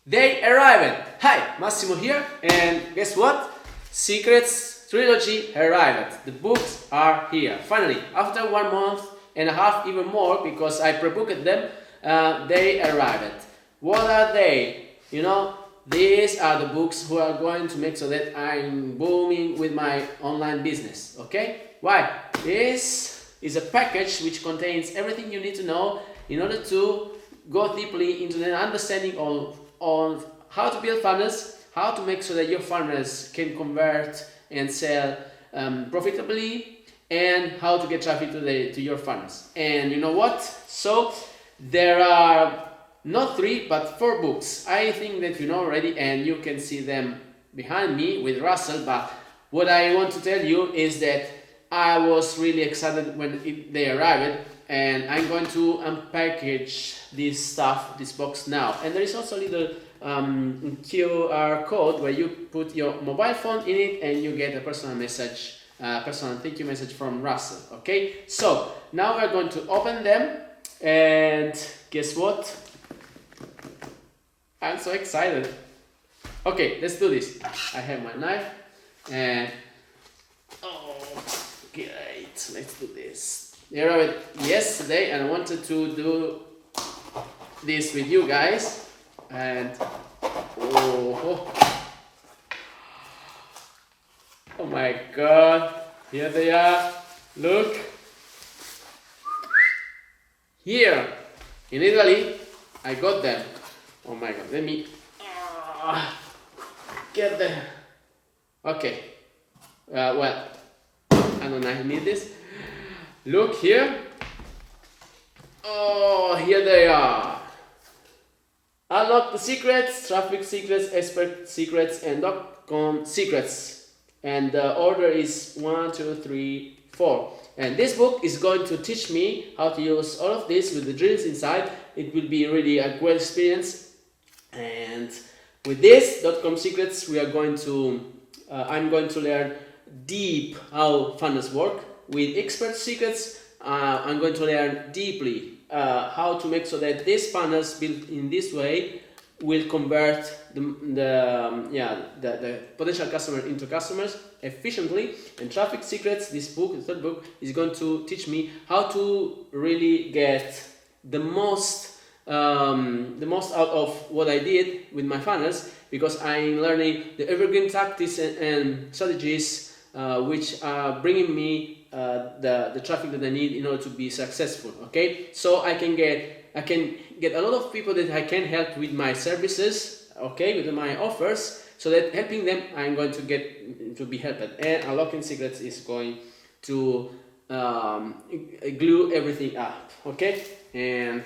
They arrived! Hi, Massimo here, and guess what? Secrets Trilogy arrived. The books are here. Finally, after 1 month and a half, even more, because I pre-booked them, they arrived. What are they? You know, these are the books who are going to make so that I'm booming with my online business, okay? Why? This is a package which contains everything you need to know in order to go deeply into the understanding on how to build funnels, how to make sure that your funnels can convert and sell profitably, and how to get traffic to your funnels. And you know what? So there are not 3 but 4 books. I think that you know already, and you can see them behind me with Russell. But what I want to tell you is that I was really excited when they arrived, and I'm going to unpackage this box now. And there is also a little QR code where you put your mobile phone in it and you get a personal message, personal thank you message from Russell. Okay, so now we're going to open them, and guess what? I'm so excited. Okay, let's do this. I have my knife, and oh, great, let's do this. They arrived yesterday, and I wanted to do this with you guys. And oh my god, here they are. Look, here in Italy I got them. Oh my god, let me get them. Okay, well, I don't know, I need this. Look here. Oh, here they are. Unlock the secrets, traffic secrets, expert secrets, and DotCom secrets. And the order is 1, 2, 3, 4. And this book is going to teach me how to use all of this with the drills inside. It will be really a great experience. And with this DotCom secrets, we are going to I'm going to learn deep how funnels work. With expert secrets, I'm going to learn deeply how to make so that these funnels built in this way will convert the potential customer into customers efficiently. And traffic secrets, this book, the third book, is going to teach me how to really get the most out of what I did with my funnels, because I'm learning the evergreen tactics and strategies which are bringing me the traffic that I need in order to be successful. Okay, so I can get a lot of people that I can help with my services, okay, with my offers, so that helping them, I'm going to get to be helped. And unlocking secrets is going to glue everything up. Okay, and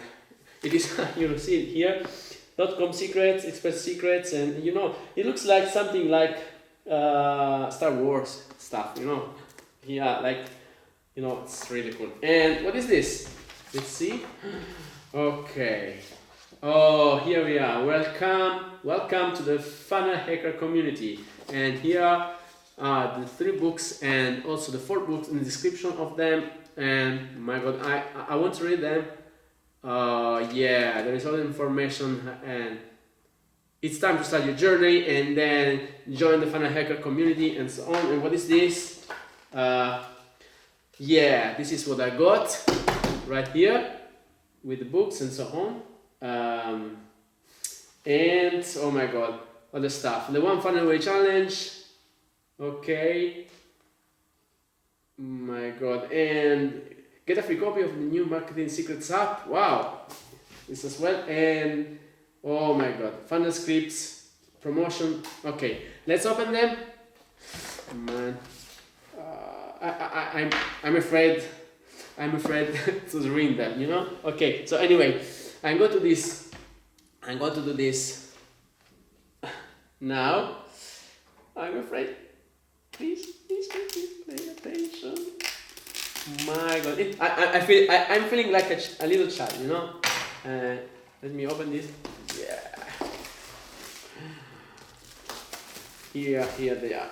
it is you see it here, .com secrets, expert secrets, and you know, it looks like something like Star Wars stuff, you know. Yeah, like, you know, it's really cool. And what is this? Let's see. Okay. Oh, here we are. Welcome to the Funnel Hacker community. And here are the 3 books and also the 4 books in the description of them. And my God, I want to read them. Yeah, there is all the information, and it's time to start your journey and then join the Funnel Hacker community and so on. And what is this? Yeah, this is what I got right here with the books and so on. And oh my god, all the stuff. The 1 Funnel Way Challenge. Okay. My god. And get a free copy of the new Marketing Secrets app. Wow. This as well. And oh my god, funnel scripts, promotion. Okay, let's open them. Man. I'm afraid to ruin them, you know. Okay, so anyway, I'm going to do this now. I'm afraid. Please pay attention. My God, I'm feeling like a little child, you know. Let me open this. Yeah. Here they are.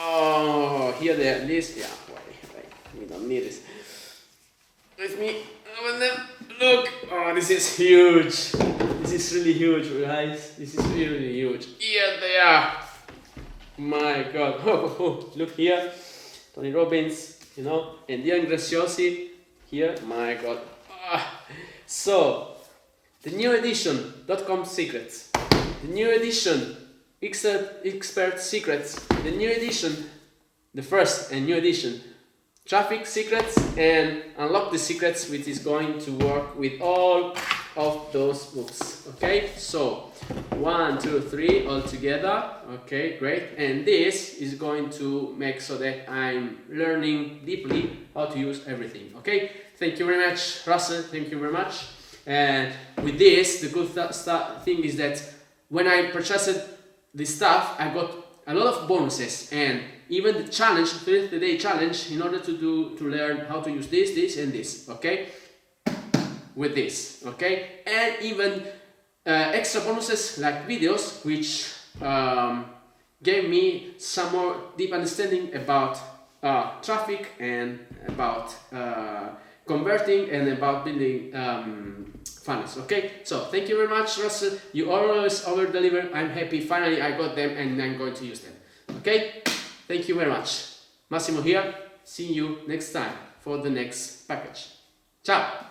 Oh, here they are. This, yeah. Wait. We don't need this. Let me open them. Look. Oh, this is huge. This this is really huge, guys. This is really, really huge. Here they are. My God. Look here. Tony Robbins, you know, and Diane Graziosi here. My God. So, the new edition, .com Secrets. The new edition, Expert Secrets. The new edition, the first and new edition, Traffic Secrets and Unlock the Secrets, which is going to work with all of those books. Okay, so 1, 2, 3 all together. Okay, great. And this is going to make so that I'm learning deeply how to use everything. Okay, thank you very much, Russell. Thank you very much. And with this, the good thing is that when I purchased this stuff, I got a lot of bonuses and even the challenge, 30-day challenge, in order to learn how to use this, and this. Okay, with this. Okay, and even extra bonuses like videos, which gave me some more deep understanding about traffic and about converting and about building funnels. Okay, so thank you very much, Russell. You always over deliver. I'm happy. Finally, I got them and I'm going to use them. Okay, thank you very much. Massimo here. See you next time for the next package. Ciao.